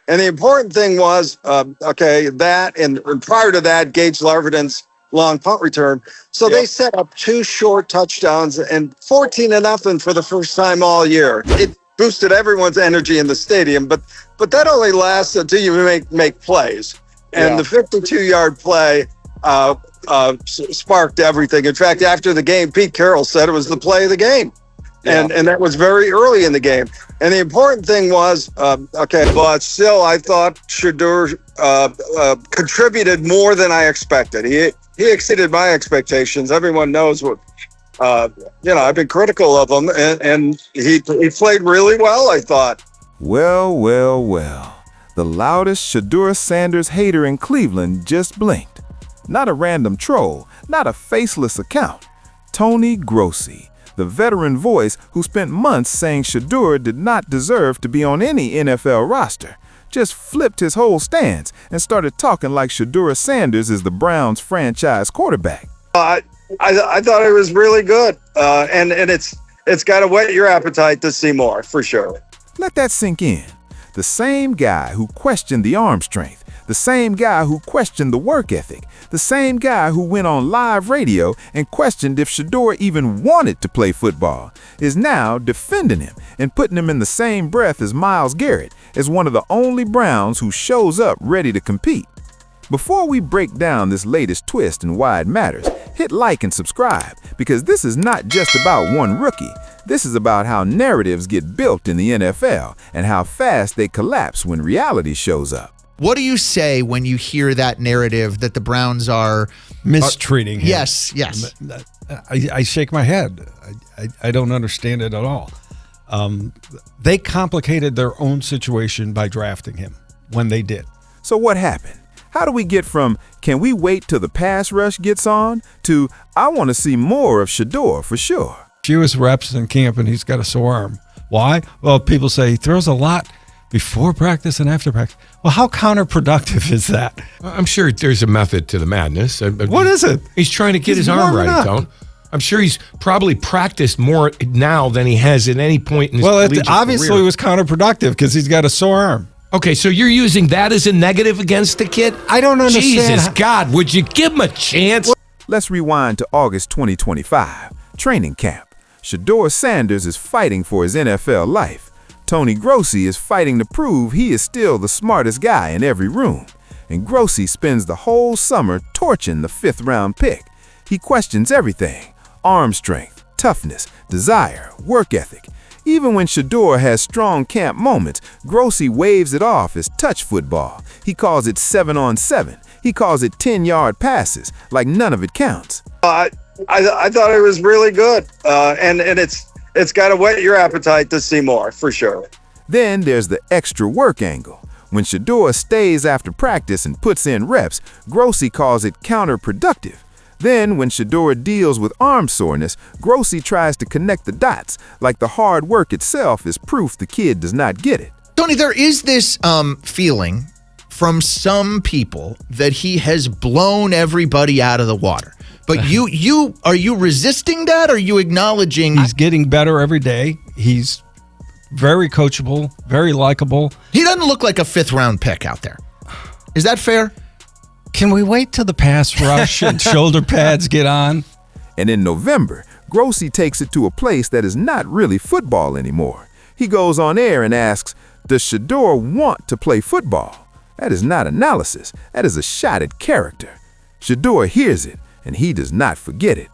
And the important thing was, that and prior to that, Gage Larviden's long punt return. So they set up 2 short touchdowns and 14-0 for the first time all year. It boosted everyone's energy in the stadium, but that only lasts until you make plays. And the 52-yard play sparked everything. In fact, after the game, Pete Carroll said it was the play of the game. And that was very early in the game. And the important thing was, but still, I thought Shedeur contributed more than I expected. He exceeded my expectations. Everyone knows what, I've been critical of him, and he played really well, I thought. Well. The loudest Shedeur Sanders hater in Cleveland just blinked. Not a random troll, not a faceless account. Tony Grossi, the veteran voice who spent months saying Shedeur did not deserve to be on any NFL roster, just flipped his whole stance and started talking like Shedeur Sanders is the Browns' franchise quarterback. I thought it was really good, and it's got to whet your appetite to see more, for sure. Let that sink in. The same guy who questioned the arm strength, the same guy who questioned the work ethic, the same guy who went on live radio and questioned if Shedeur even wanted to play football, is now defending him and putting him in the same breath as Myles Garrett as one of the only Browns who shows up ready to compete. Before we break down this latest twist and why it matters, hit like and subscribe, because this is not just about one rookie. This is about how narratives get built in the NFL and how fast they collapse when reality shows up. What do you say when you hear that narrative that the Browns are mistreating him? Yes. I shake my head. I don't understand it at all. They complicated their own situation by drafting him when they did. So what happened? How do we get from, can we wait till the pass rush gets on, to, I want to see more of Shedeur for sure? Fewest reps in camp and he's got a sore arm. Why? Well, people say he throws a lot before practice and after practice. Well, how counterproductive is that? I'm sure there's a method to the madness. What is it? He's trying to get his arm right, Tone. I'm sure he's probably practiced more now than he has at any point in his collegiate career. Well, obviously it was counterproductive because he's got a sore arm. Okay, so you're using that as a negative against the kid? I don't understand. Jesus God, would you give him a chance? Let's rewind to August 2025, training camp. Shedeur Sanders is fighting for his NFL life. Tony Grossi is fighting to prove he is still the smartest guy in every room. And Grossi spends the whole summer torching the 5th-round pick. He questions everything: arm strength, toughness, desire, work ethic. Even when Shedeur has strong camp moments, Grossi waves it off as touch football. He calls it 7-on-7. He calls it 10-yard passes, like none of it counts. I thought it was really good, and it's got to whet your appetite to see more, for sure. Then there's the extra work angle. When Shedeur stays after practice and puts in reps, Grossi calls it counterproductive. Then, when Shedeur deals with arm soreness, Grossi tries to connect the dots, like the hard work itself is proof the kid does not get it. Tony, there is this feeling from some people that he has blown everybody out of the water. But are you resisting that? Or are you acknowledging he's getting better every day? He's very coachable, very likable. He doesn't look like a 5th-round pick out there. Is that fair? Can we wait till the pass rush and shoulder pads get on? And in November, Grossi takes it to a place that is not really football anymore. He goes on air and asks, does Shedeur want to play football? That is not analysis. That is a shot at character. Shedeur hears it, and he does not forget it.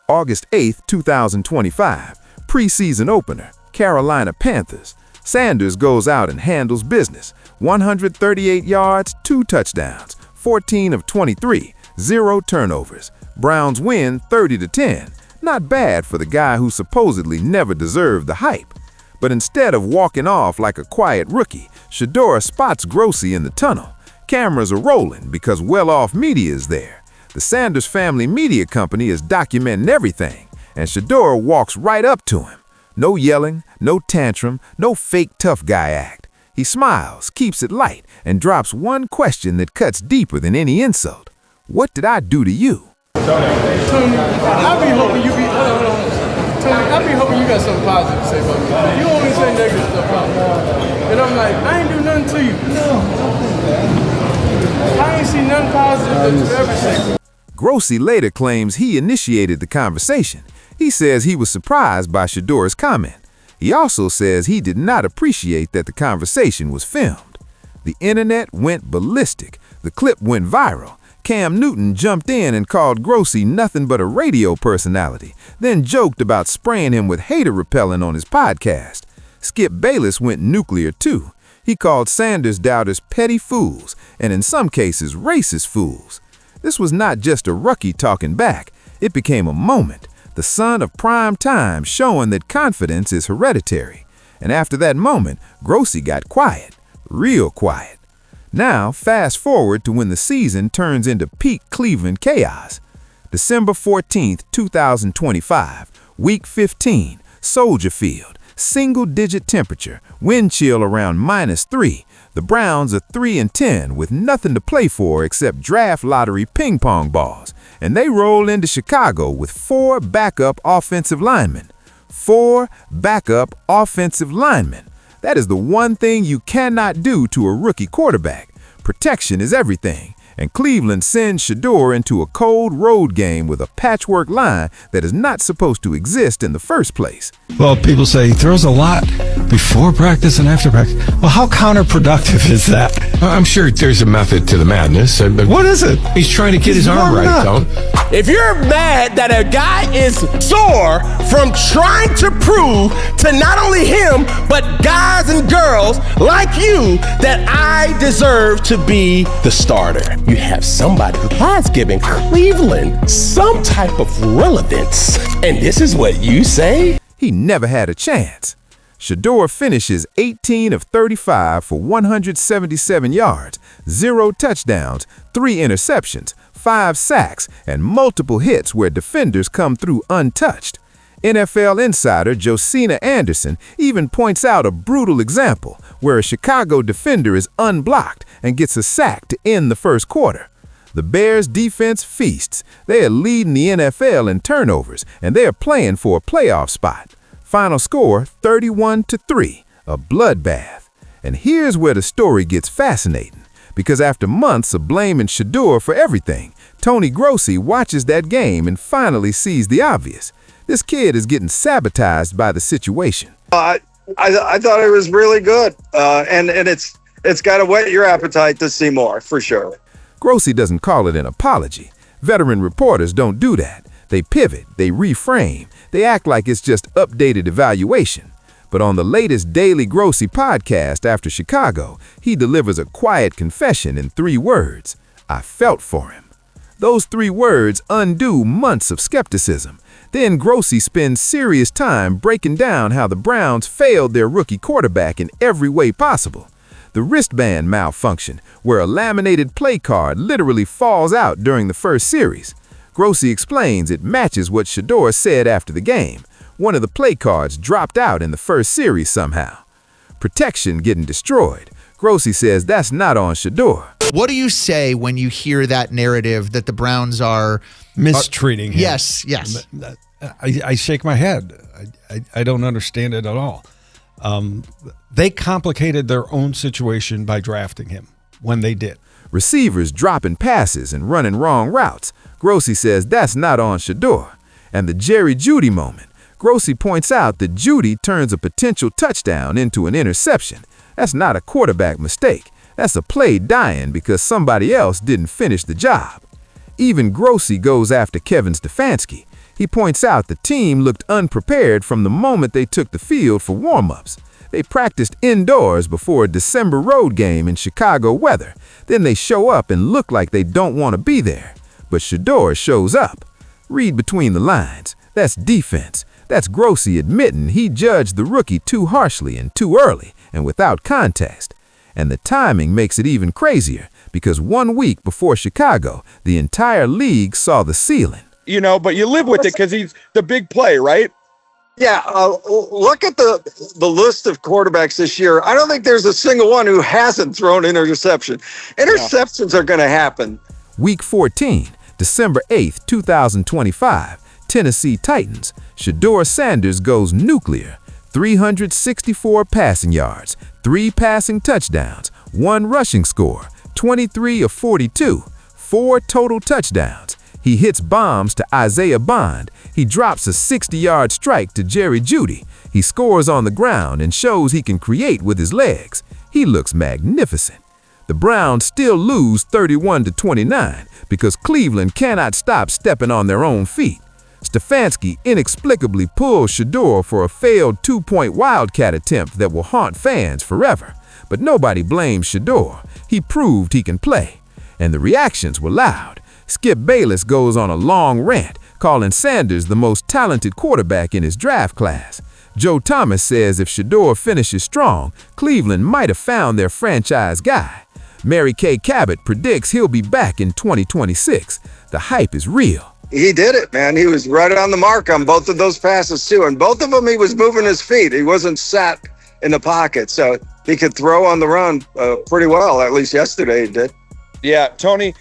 August 8th, 2025, preseason opener, Carolina Panthers. Sanders goes out and handles business. 138 yards, 2 touchdowns. 14 of 23, 0 turnovers. Browns win 30-10. Not bad for the guy who supposedly never deserved the hype. But instead of walking off like a quiet rookie, Shedeur spots Grossi in the tunnel. Cameras are rolling because well-off media is there. The Sanders family media company is documenting everything, and Shedeur walks right up to him. No yelling, no tantrum, no fake tough guy act. He smiles, keeps it light, and drops one question that cuts deeper than any insult. What did I do to you? Tony, I'll be hoping you be. Tony, I be hoping you got something positive to say about me. You only say negative stuff about me. And I'm like, I ain't do nothing to you. I ain't seen nothing positive that you ever say. Grossi later claims he initiated the conversation. He says he was surprised by Shedeur's comment. He also says he did not appreciate that the conversation was filmed. The internet went ballistic. The clip went viral. Cam Newton jumped in and called Grossi nothing but a radio personality, then joked about spraying him with hater repellent on his podcast. Skip Bayless went nuclear too. He called Sanders doubters petty fools, and in some cases racist fools. This was not just a rookie talking back. It became a moment, the son of prime time, showing that confidence is hereditary. And after that moment, Grossi got quiet, real quiet. Now, fast forward to when the season turns into peak Cleveland chaos. December 14th, 2025, Week 15, Soldier Field, single-digit temperature, wind chill around -3. The Browns are 3-10 with nothing to play for except draft lottery ping pong balls, and they roll into Chicago with 4 backup offensive linemen. 4 backup offensive linemen. That is the one thing you cannot do to a rookie quarterback. Protection is everything, and Cleveland sends Shedeur into a cold road game with a patchwork line that is not supposed to exist in the first place. Well, people say he throws a lot before practice and after practice. Well, how counterproductive is that? I'm sure there's a method to the madness. But What is it? he's trying to get his arm warming right, up. Tone. If you're mad that a guy is sore from trying to prove to not only him, but guys and girls like you that I deserve to be the starter, you have somebody who has given Cleveland some type of relevance. And this is what you say? He never had a chance. Shedeur finishes 18 of 35 for 177 yards, 0 touchdowns, 3 interceptions, 5 sacks, and multiple hits where defenders come through untouched. NFL insider Josina Anderson even points out a brutal example where a Chicago defender is unblocked and gets a sack to end the first quarter. The Bears' defense feasts. They are leading the NFL in turnovers, and they are playing for a playoff spot. Final score, 31-3, a bloodbath. And here's where the story gets fascinating, because after months of blaming Shedeur for everything, Tony Grossi watches that game and finally sees the obvious. This kid is getting sabotaged by the situation. I thought it was really good, and it's got to whet your appetite to see more, for sure. Grossi doesn't call it an apology. Veteran reporters don't do that. They pivot, they reframe, they act like it's just updated evaluation. But on the latest Daily Grossi podcast after Chicago, he delivers a quiet confession in 3 words. I felt for him. Those 3 words undo months of skepticism. Then Grossi spends serious time breaking down how the Browns failed their rookie quarterback in every way possible. The wristband malfunction, where a laminated play card literally falls out during the first series. Grossi explains it matches what Shedeur said after the game. One of the play cards dropped out in the first series somehow. Protection getting destroyed. Grossi says that's not on Shedeur. What do you say when you hear that narrative that the Browns are Mistreating him. Yes. I shake my head. I don't understand it at all. They complicated their own situation by drafting him when they did. Receivers dropping passes and running wrong routes. Grossi says that's not on Shedeur. And the Jerry Jeudy moment. Grossi points out that Jeudy turns a potential touchdown into an interception. That's not a quarterback mistake. That's a play dying because somebody else didn't finish the job. Even Grossi goes after Kevin Stefanski. He points out the team looked unprepared from the moment they took the field for warm-ups. They practiced indoors before a December road game in Chicago weather. Then they show up and look like they don't want to be there. But Shedeur shows up. Read between the lines. That's defense. That's Grossi admitting he judged the rookie too harshly and too early and without context. And the timing makes it even crazier because 1 week before Chicago, the entire league saw the ceiling. You know, but you live with it because he's the big play, right? Yeah, look at the list of quarterbacks this year. I don't think there's a single one who hasn't thrown an interception. Interceptions are going to happen. Week 14, December 8th, 2025. Tennessee Titans, Shedeur Sanders goes nuclear. 364 passing yards, 3 passing touchdowns, 1 rushing score, 23 of 42, 4 total touchdowns. He hits bombs to Isaiah Bond. He drops a 60-yard strike to Jerry Jeudy. He scores on the ground and shows he can create with his legs. He looks magnificent. The Browns still lose 31-29 because Cleveland cannot stop stepping on their own feet. Stefanski inexplicably pulls Shedeur for a failed 2-point wildcat attempt that will haunt fans forever. But nobody blames Shedeur. He proved he can play. And the reactions were loud. Skip Bayless goes on a long rant, calling Sanders the most talented quarterback in his draft class. Joe Thomas says if Shedeur finishes strong, Cleveland might have found their franchise guy. Mary Kay Cabot predicts he'll be back in 2026. The hype is real. He did it, man. He was right on the mark on both of those passes, too. And both of them, he was moving his feet. He wasn't sat in the pocket. So he could throw on the run pretty well, at least yesterday he did. Yeah, Tony,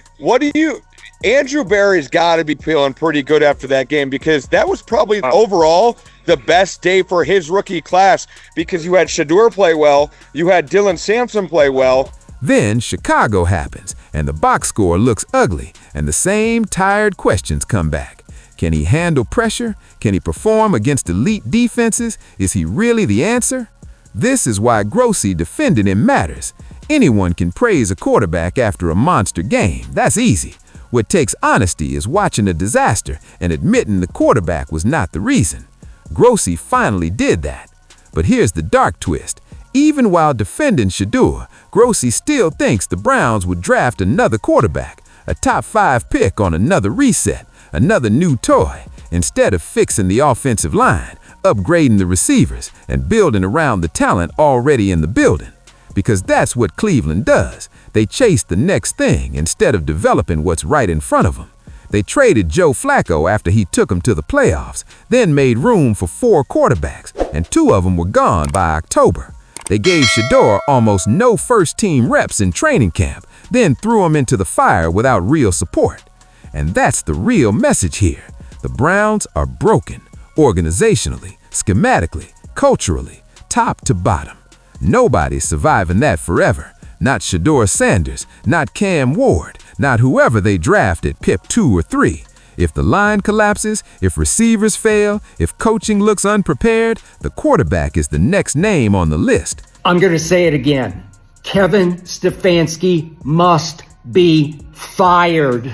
Andrew Berry's got to be feeling pretty good after that game, because that was probably overall the best day for his rookie class, because you had Shedeur play well, you had Dylan Sampson play well. Then Chicago happens, and the box score looks ugly, and the same tired questions come back. Can he handle pressure? Can he perform against elite defenses? Is he really the answer? This is why Grossi defending him matters. Anyone can praise a quarterback after a monster game. That's easy. What takes honesty is watching a disaster and admitting the quarterback was not the reason. Grossi finally did that. But here's the dark twist. Even while defending Shedeur, Grossi still thinks the Browns would draft another quarterback, a top 5 pick on another reset, another new toy, instead of fixing the offensive line, upgrading the receivers, and building around the talent already in the building. Because that's what Cleveland does. They chase the next thing instead of developing what's right in front of them. They traded Joe Flacco after he took them to the playoffs, then made room for 4 quarterbacks, and 2 of them were gone by October. They gave Shedeur almost no first-team reps in training camp, then threw him into the fire without real support. And that's the real message here. The Browns are broken, organizationally, schematically, culturally, top to bottom. Nobody's surviving that forever. Not Shedeur Sanders, not Cam Ward, not whoever they draft at PIP 2 or 3. If the line collapses, if receivers fail, if coaching looks unprepared, the quarterback is the next name on the list. I'm going to say it again. Kevin Stefanski must be fired.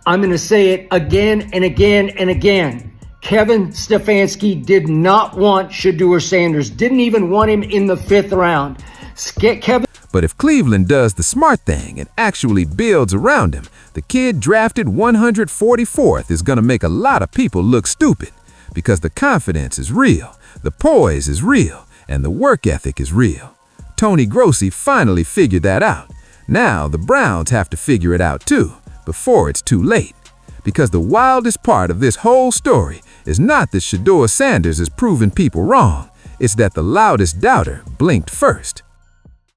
I'm going to say it again and again and again. Kevin Stefanski did not want Shedeur Sanders, didn't even want him in the 5th round. But if Cleveland does the smart thing and actually builds around him, the kid drafted 144th is going to make a lot of people look stupid, because the confidence is real, the poise is real, and the work ethic is real. Tony Grossi finally figured that out. Now the Browns have to figure it out too, before it's too late. Because the wildest part of this whole story is not that Shedeur Sanders is proving people wrong, it's that the loudest doubter blinked first.